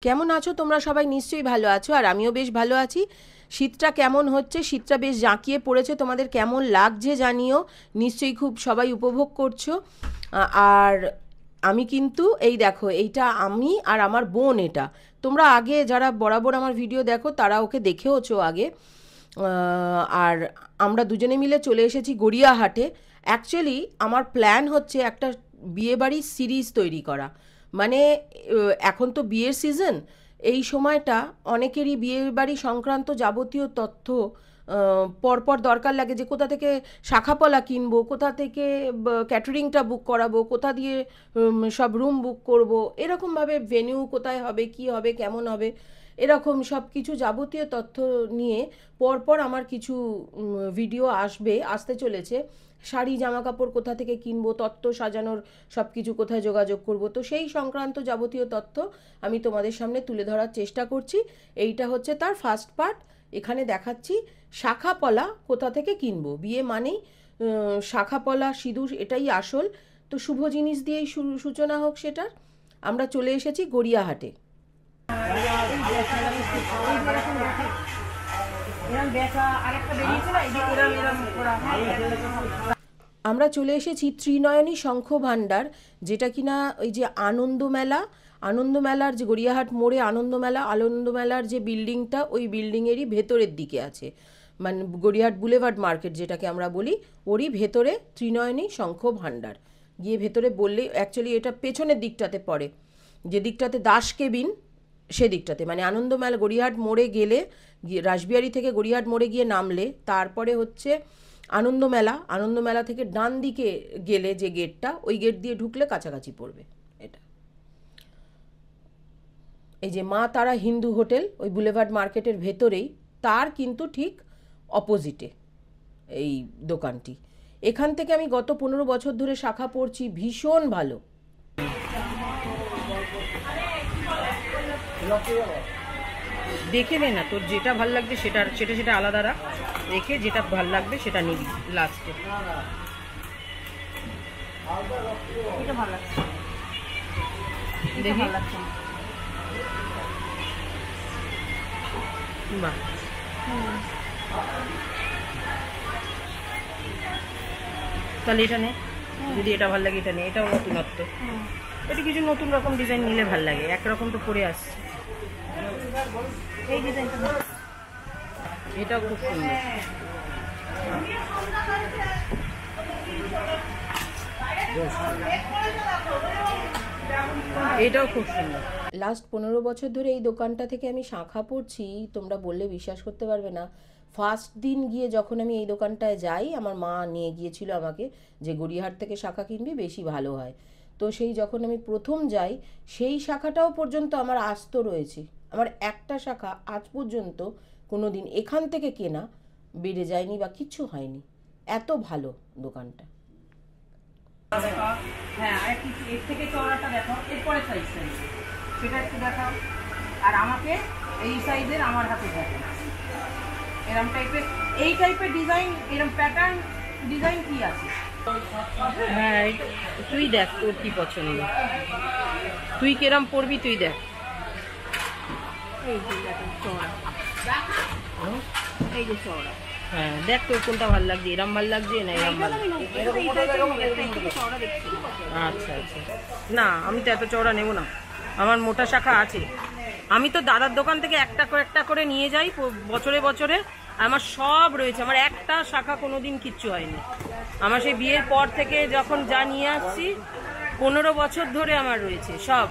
কেমন আছো তোমরা সবাই? নিশ্চয়ই ভালো আছো, আর আমিও বেশ ভালো আছি। শীতটা কেমন হচ্ছে? শীতটা বেশ জাঁকিয়ে পড়েছে, তোমাদের কেমন লাগছে জানিও। নিশ্চয়ই খুব সবাই উপভোগ করছো। আর আমি কিন্তু এই দেখো, এইটা আমি আর আমার বোন। এটা তোমরা আগে যারা বরাবর আমার ভিডিও দেখো তারা ওকে দেখেওছো আগে। আর আমরা দুজনে মিলে চলে এসেছি গড়িয়াহাটে। অ্যাকচুয়ালি আমার প্ল্যান হচ্ছে একটা বিয়েবাড়ির সিরিজ তৈরি করা। মানে এখন তো বিয়ের সিজন। এই সময়টা অনেকেরই বিয়ে বাড়ি সংক্রান্ত যাবতীয় তথ্য পরপর দরকার লাগে, যে কোথা থেকে শাখাপলা কিনবো, কোথা থেকে ক্যাটারিংটা বুক করাবো, কোথা দিয়ে সব রুম বুক করব, এরকমভাবে ভেন্যু কোথায় হবে, কি হবে, কেমন হবে, এরকম সব কিছু যাবতীয় তথ্য নিয়ে পরপর আমার কিছু ভিডিও আসতে চলেছে। শাড়ি জামা কাপড় কোথা থেকে কিনবো, তত্ত্ব সাজানোর সব কিছু কোথায় যোগাযোগ করব, তো সেই সংক্রান্ত যাবতীয় তথ্য আমি তোমাদের সামনে তুলে ধরার চেষ্টা করছি। এইটা হচ্ছে তার ফার্স্ট পার্ট। এখানে দেখাচ্ছি শাখাপলা কোথা থেকে কিনবো। বিয়ে মানেই শাখাপলা, সিঁদুর, এটাই আসল। তো শুভ জিনিস দিয়েই সূচনা হোক সেটার। আমরা চলে এসেছি গড়িয়াহাটে। আমরা চলে এসেছি ত্রিনয়নী শঙ্খ ভাণ্ডার, যেটা কিনা ওই যে আনন্দমেলার যে গড়িয়াহাট মোড়ে আনন্দমেলার যে বিল্ডিংটা, ওই বিল্ডিংয়েরই ভেতরের দিকে আছে। মানে গড়িয়াহাট বুলেভার্ড মার্কেট যেটাকে আমরা বলি, ওরই ভেতরে ত্রিনয়নী শঙ্খ ভাণ্ডার। গিয়ে ভেতরে বললে, অ্যাকচুয়ালি এটা পেছনের দিকটাতে পড়ে, যে দিকটাতে দাস কেবিন, সেদিকটাতে। মানে আনন্দমেলা গড়িয়াহাট মোড়ে গেলে, রাসবিহারি থেকে গড়িয়াহাট মোড়ে গিয়ে নামলে তারপরে হচ্ছে আনন্দমেলা থেকে ডান দিকে গেলে যে গেটটা, ওই গেট দিয়ে ঢুকলে কাছাকাছি পড়বে এটা। এই যে মা তারা হিন্দু হোটেল, ওই বুলেভার্ড মার্কেটের ভেতরেই, তার কিন্তু ঠিক অপোজিটে এই দোকানটি। এখান থেকে আমি গত 15 বছর ধরে শাখা পড়ছি, ভীষণ ভালো। দেখে নে না, তোর যেটা ভাল লাগবে সেটা আলাদা রাখ, রেখে যেটা ভাল লাগবে সেটা নিবি লাস্টে। এটা ভালো লাগছে, দেখি ভালো লাগছে। বাহ, তাহলে এটা নে। যদি এটা ভাল লাগে এটা নে, এটাও নতুনত্ব। এটা কিছু নতুন রকম ডিজাইন নিলে ভাল লাগে, একরকম তো পরে আসছে। এই ডিজাইনটা এটাও খুব সুন্দর। এটাও খুব সুন্দর। লাস্ট 15 বছর ধরে এই দোকানটা থেকে আমি শাখা পড়ছি, তোমরা বললে বিশ্বাস করতে পারবে না। ফার্স্ট দিন গিয়ে যখন আমি এই দোকানটায় যাই, আমার মা নিয়ে গিয়েছিল আমাকে, যে গড়িয়াহাট থেকে শাখা কিনবি, বেশি ভালো হয়। তো সেই যখন আমি প্রথম যাই, সেই শাখাটাও পর্যন্ত আমার আস্ত রয়েছে। আমার একটা শাখা আজ পর্যন্ত কোনো দিন এখান থেকে কেনা বেড়ে যায়নি বা কিচ্ছু হয়নি। এত ভালো দোকানটা। হ্যাঁ, আর একটু এর থেকে চওড়াটা দেখো, এরপরে সাইজটা সেটা একটু দেখাও। আর আমাকে এই সাইজের আমার হাতে দেখো, এরকম টাইপের, এই টাইপের ডিজাইন, এরকম প্যাটার্ন ডিজাইন কি আছে? হ্যাঁ, তুই দেখ তোর কি পছন্দ, তুই কিরম পরবি তুই দেখ। এই যে চওড়া, এই যে চওড়া, হ্যাঁ দেখ তোর কোনটা ভালো লাগছে, এরম ভালো লাগছে না এরম ভালো। আচ্ছা আচ্ছা, না আমি তো এত চওড়া নেব না, আমার মোটা শাখা আছে। আমি তো দাদার দোকান থেকে একটা করে নিয়ে যাই বছরে বছরে, আমার সব রয়েছে। আমার একটা শাখা কোনোদিন কিচ্ছু হয়নি। আমার সেই বিয়ের পর থেকে যখন যা নিয়ে আসছি 15 বছর ধরে আমার রয়েছে সব,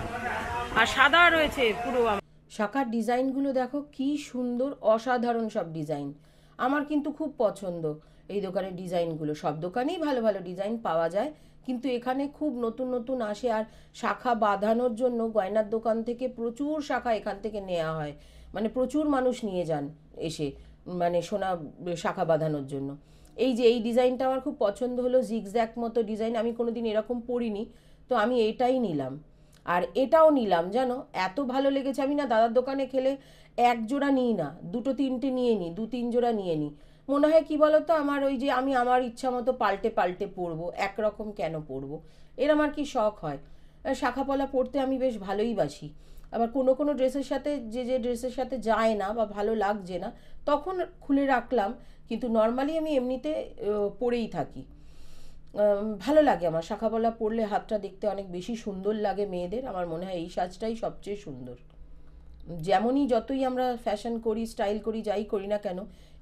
আর সাদা রয়েছে পুরো। শাখার ডিজাইনগুলো দেখো কি সুন্দর, অসাধারণ সব ডিজাইন। আমার কিন্তু খুব পছন্দ এই দোকানের ডিজাইনগুলো। সব দোকানেই ভালো ভালো ডিজাইন পাওয়া যায়, কিন্তু এখানে খুব নতুন নতুন আসে। আর শাখা বাঁধানোর জন্য গয়নার দোকান থেকে প্রচুর শাখা এখান থেকে নেওয়া হয়। মানে প্রচুর মানুষ নিয়ে যান এসে, মানে সোনা শাখা বাঁধানোর জন্য। এই যে এই ডিজাইনটা আমার খুব পছন্দ হলো, জিগজ্যাগ মতো ডিজাইন, আমি কোনোদিন এরকম পরিনি, তো আমি এটাই নিলাম। আর এটাও নিলাম, জানো এত ভালো লেগেছে। আমি না দাদার দোকানে খেলে এক জোড়া নিই না, দুটো তিনটে নিয়ে নিই, 2-3 জোড়া নিয়ে নিই। মনে হয় কি বলতো, আমার ওই যে আমি আমার ইচ্ছা মতো পাল্টে পাল্টে পরবো, একরকম কেন পরবো, এর আমার কি শখ হয়। শাখাপলা পরতে আমি বেশ ভালোই বাসি। আবার কোনো কোনো ড্রেসের সাথে যে ড্রেসের সাথে যায় না বা ভালো লাগছে না তখন খুলে রাখলাম, কিন্তু নর্মালি আমি এমনিতে পরেই থাকি। ভালো লাগে আমার শাখা পলা পরলে, হাতটা দেখতে অনেক বেশি সুন্দর লাগে মেয়েদের। আমার মনে হয় এই সাজটাই সবচেয়ে সুন্দর। যেমনই যতই আমরা ফ্যাশন করি, স্টাইল করি, যাই করি না কেন,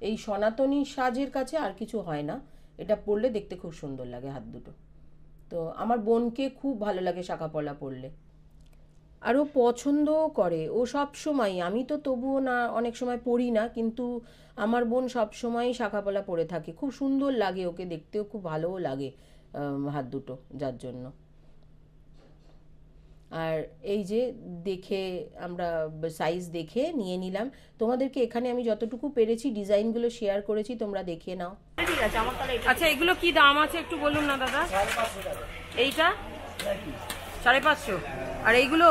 এই সনাতনী সাজের কাছে আর কিছু হয় না। এটা পরলে দেখতে খুব সুন্দর লাগে হাত দুটো। তো আমার বোনকে খুব ভালো লাগে শাখা পলা পরলে, আর ও পছন্দও করে। ও সব সময়, আমি তো তবুও না অনেক সময় পরি না, কিন্তু আমার বোন সব সময় শাখা পলা পরে থাকে। খুব সুন্দর লাগে ওকে, দেখতেও খুব ভালোও লাগে হাত দুটো, যার জন্য। আর এই যে দেখে আমরা সাইজ দেখে নিয়ে নিলাম। তোমাদেরকে এখানে আমি যতটুকু পেরেছি ডিজাইনগুলো শেয়ার করেছি, তোমরা দেখে নাও। ঠিক আছে, আমার তাহলে আচ্ছা এগুলো কি দাম আছে একটু বলুন না দাদা। 550 টাকা এইটা, 550। আর এইগুলো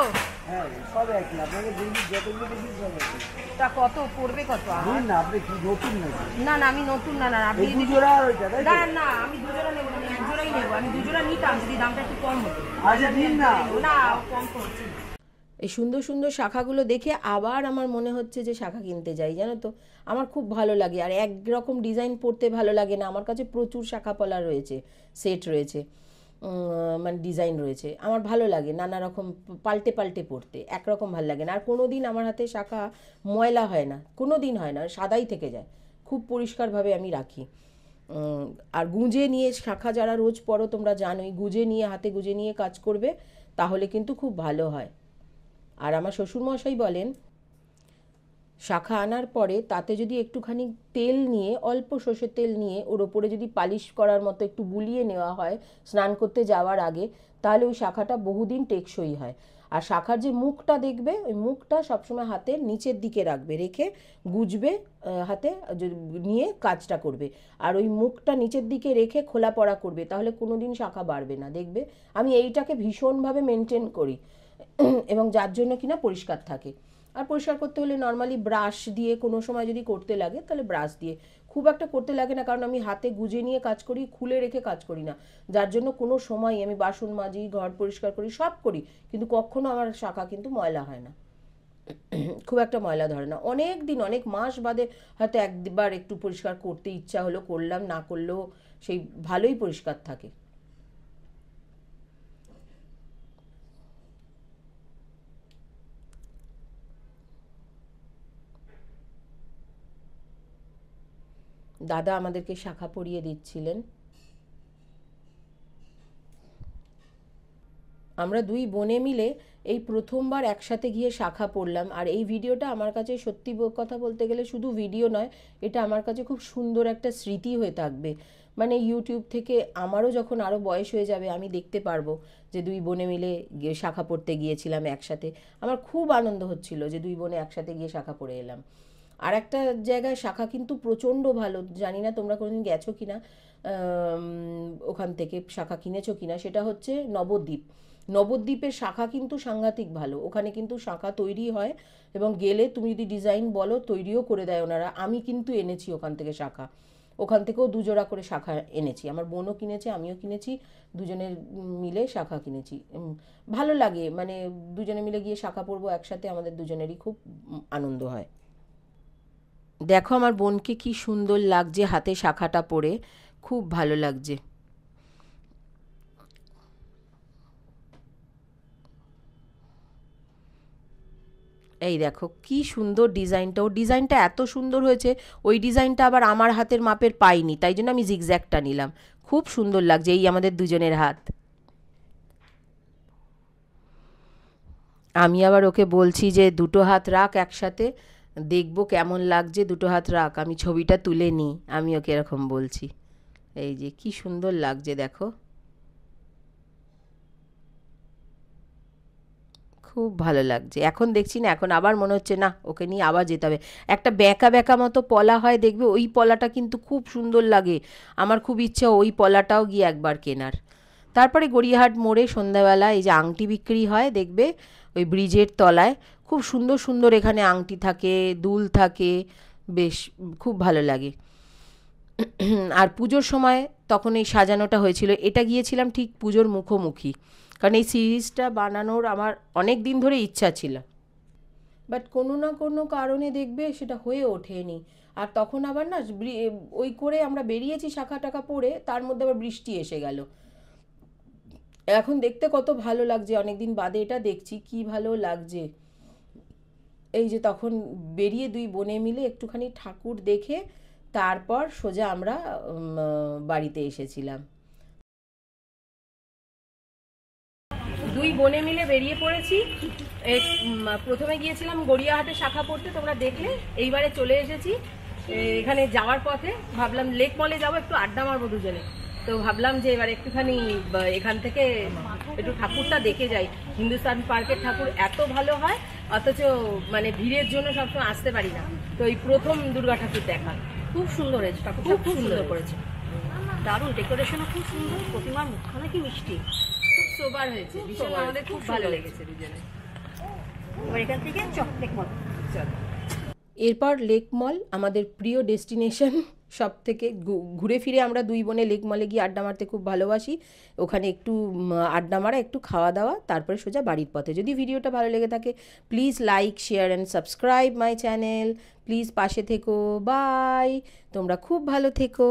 সব একই, আপনাকে যতগুলো দেখি সব একই। তা কত পড়বে, কত? না আপনি কি নতুন নাকি? না না আমি নতুন না, না আপনি দু জোড়া আর ওইটা তাই না না আমি দু জোড়া নেব না, এক জোড়াই নেব। আমি দু জোড়া নিতাম যদি দামটা একটু কম হতো। আচ্ছা দিন না। না কম করছি। এই সুন্দর সুন্দর শাখাগুলো দেখে আবার আমার মনে হচ্ছে যে শাখা কিনতে যাই, জানো তো। আমার খুব ভালো লাগে, আর একরকম ডিজাইন পরতে ভালো লাগে না। আমার কাছে প্রচুর শাখা পলা রয়েছে, সেট রয়েছে, মানে ডিজাইন রয়েছে। আমার ভালো লাগে নানা রকম পাল্টে পাল্টে পরতে, একরকম ভালো লাগে না। আর কোনো দিন আমার হাতে শাখা ময়লা হয় না, কোনো দিন হয় না, সাদাই থেকে যায়। খুব পরিষ্কারভাবে আমি রাখি। আর গুঁজে নিয়ে শাখা যারা রোজ পরো তোমরা জানোই, গুঁজে নিয়ে হাতে গুঁজে নিয়ে কাজ করবে, তাহলে কিন্তু খুব ভালো হয়। আর আমার শ্বশুরমশাই বলেন, শাখা আনার পরে তাতে যদি একটুখানি তেল নিয়ে, অল্প সর্ষের তেল নিয়ে ওর ওপরে যদি পালিশ করার মতো একটু বুলিয়ে নেওয়া হয় স্নান করতে যাওয়ার আগে, তাহলে ওই শাখাটা বহুদিন টেকসই হয়। আর শাখার যে মুখটা দেখবে, ওই মুখটা সবসময় হাতের নিচের দিকে রাখবে, রেখে গুজবে হাতে নিয়ে কাজটা করবে। আর ওই মুখটা নিচের দিকে রেখে খোলা পড়া করবে, তাহলে কোনো দিন শাখা বাড়বে না, দেখবে। আমি এইটাকে ভীষণভাবে মেনটেন করি, এবং যার জন্য কিনা পরিষ্কার থাকে। আর পরিষ্কার করতে হলে নর্মালি ব্রাশ দিয়ে, কোনো সময় যদি করতে লাগে তাহলে ব্রাশ দিয়ে, খুব একটা করতে লাগে না, কারণ আমি হাতে গুজে নিয়ে কাজ করি, খুলে রেখে কাজ করি না। যার জন্য কোনো সময় আমি বাসন মাজি, ঘর পরিষ্কার করি, সব করি, কিন্তু কখনো আমার শাখা কিন্তু ময়লা হয় না, খুব একটা ময়লা ধরে না। অনেক দিন, অনেক মাস বাদে হয়তো একবার একটু পরিষ্কার করতে ইচ্ছা হলো, করলাম, না করলেও সেই ভালোই পরিষ্কার থাকে। দাদা আমাদেরকে শাখা পরিয়ে দিচ্ছিলেন। আমরা দুই বোনে মিলে এই প্রথমবার একসাথে গিয়ে শাখা পরলাম। আর এই ভিডিওটা আমার কাছে সত্যি কথা বলতে গেলে শুধু ভিডিও নয়, এটা আমার কাছে খুব সুন্দর একটা স্মৃতি হয়ে থাকবে। মানে ইউটিউব থেকে আমারও যখন আরও বয়স হয়ে যাবে, আমি দেখতে পারবো যে দুই বোনে মিলে শাখা পড়তে গিয়েছিলাম একসাথে। আমার খুব আনন্দ হচ্ছিল যে দুই বোনে একসাথে গিয়ে শাখা পড়ে এলাম। আর একটা জায়গায় শাখা কিন্তু প্রচণ্ড ভালো, জানি না তোমরা কোনোদিন গেছো কিনা, ওখান থেকে শাখা কিনেছো কিনা, সেটা হচ্ছে নবদ্বীপ। নবদ্বীপের শাখা কিন্তু সাংঘাতিক ভালো, ওখানে কিন্তু শাখা তৈরি হয়, এবং গেলে তুমি যদি ডিজাইন বলো তৈরিও করে দেয় ওনারা। আমি কিন্তু এনেছি ওখান থেকে শাখা, ওখান থেকেও দুজোড়া করে শাখা এনেছি, আমার বোনও কিনেছে, আমিও কিনেছি, দুজনের মিলে শাখা কিনেছি। ভালো লাগে, মানে দুজনে মিলে গিয়ে শাখা পরবো একসাথে, আমাদের দুজনেরই খুব আনন্দ হয়। দেখো আমার বোনকে কি সুন্দর লাগছে হাতে শাখাটা পরে, খুব ভালো লাগছে। এই দেখো কি সুন্দর ডিজাইনটা, ওর ডিজাইনটা এত সুন্দর হয়েছে, ওই ডিজাইনটা আবার আমার হাতের মাপের পাইনি, তাই জন্য আমি জিগজ্যাগটা নিলাম। খুব সুন্দর লাগছে এই আমাদের দুজনের হাত। আমি আবার ওকে বলছি যে দুটো হাত রাখ একসাথে, দেখবো কেমন লাগছে, দুটো হাত রাখ, আমি ছবিটা তুলে নিই, আমি ওকে এরকম বলছি। এই যে কি সুন্দর লাগছে দেখো, খুব ভালো লাগছে। এখন দেখছি না, এখন আবার মনে হচ্ছে না ওকে নিয়ে আবার যেতে হবে। একটা ব্যাকা ব্যাকা মতো পলা হয় দেখবে, ওই পলাটা কিন্তু খুব সুন্দর লাগে, আমার খুব ইচ্ছা ওই পলাটাও গিয়ে একবার কেনার। তারপরে গড়িয়াহাট মোড়ে সন্ধ্যাবেলা এই যে আংটি বিক্রি হয় দেখবে, ওই ব্রিজের তলায় খুব সুন্দর সুন্দর এখানে আংটি থাকে, দুল থাকে, বেশ খুব ভালো লাগে। আর পুজোর সময় তখন এই সাজানোটা হয়েছিল, এটা গিয়েছিলাম ঠিক পুজোর মুখোমুখি, কারণ এই সিরিজটা বানানোর আমার অনেক দিন ধরে ইচ্ছা ছিল। বাট কোনো না কোনো কারণে দেখবে সেটা হয়ে ওঠেনি। আর তখন আবার না ওই করে আমরা বেরিয়েছি শাখা টাকা পরে, তার মধ্যে আবার বৃষ্টি এসে গেল। এখন দেখতে কত ভালো লাগছে, অনেকদিন বাদে এটা দেখছি, কি ভালো লাগছে। এই যে তখন বেরিয়ে দুই বোনে মিলে একটুখানি ঠাকুর দেখে তারপর সোজা আমরা বাড়িতে এসেছিলাম। দুই বোনে মিলে বেরিয়ে পড়েছি। প্রথমে গিয়েছিলাম গড়িয়াহাটে শাখা পড়তে, তোমরা দেখলে। এইবারে চলে এসেছি এখানে যাওয়ার পথে, ভাবলাম লেক মলে যাবো, একটু আড্ডা মারবো দুজনে। তো ভাবলাম যে এবার একটুখানি এখান থেকে একটু ঠাকুরটা দেখে যাই। হিন্দুস্তান পার্কের ঠাকুর এত ভালো হয়, অথচ মানে ভিড়ের জন্য সবসময় আসতে পারি না। তো এই প্রথম দুর্গা ঠাকুর দেখা, খুব সুন্দর হয়েছে ঠাকুরটা, খুব সুন্দর করেছে, দারুণ ডেকোরেশনও খুব সুন্দর, প্রতিমার মুখখানা কি মিষ্টি, খুব সোবার হয়েছে, ভীষণ আমাদের খুব ভালো লেগেছে দুজনে। এবার এখান থেকে লেক মল চল। এরপর লেক মল আমাদের প্রিয় ডেস্টিনেশন। সব থেকে ঘুরে ফিরে আমরা দুই বোনে লেক মলে গিয়ে আড্ডা মারতে খুব ভালোবাসি। ওখানে একটু আড্ডা মারা, একটু খাওয়া দাওয়া, তারপরে সোজা বাড়ির পথে। যদি ভিডিওটা ভালো লেগে থাকে please like, share and subscribe my channel. Please পাশে থেকো। বাই, তোমরা খুব ভালো থেকো।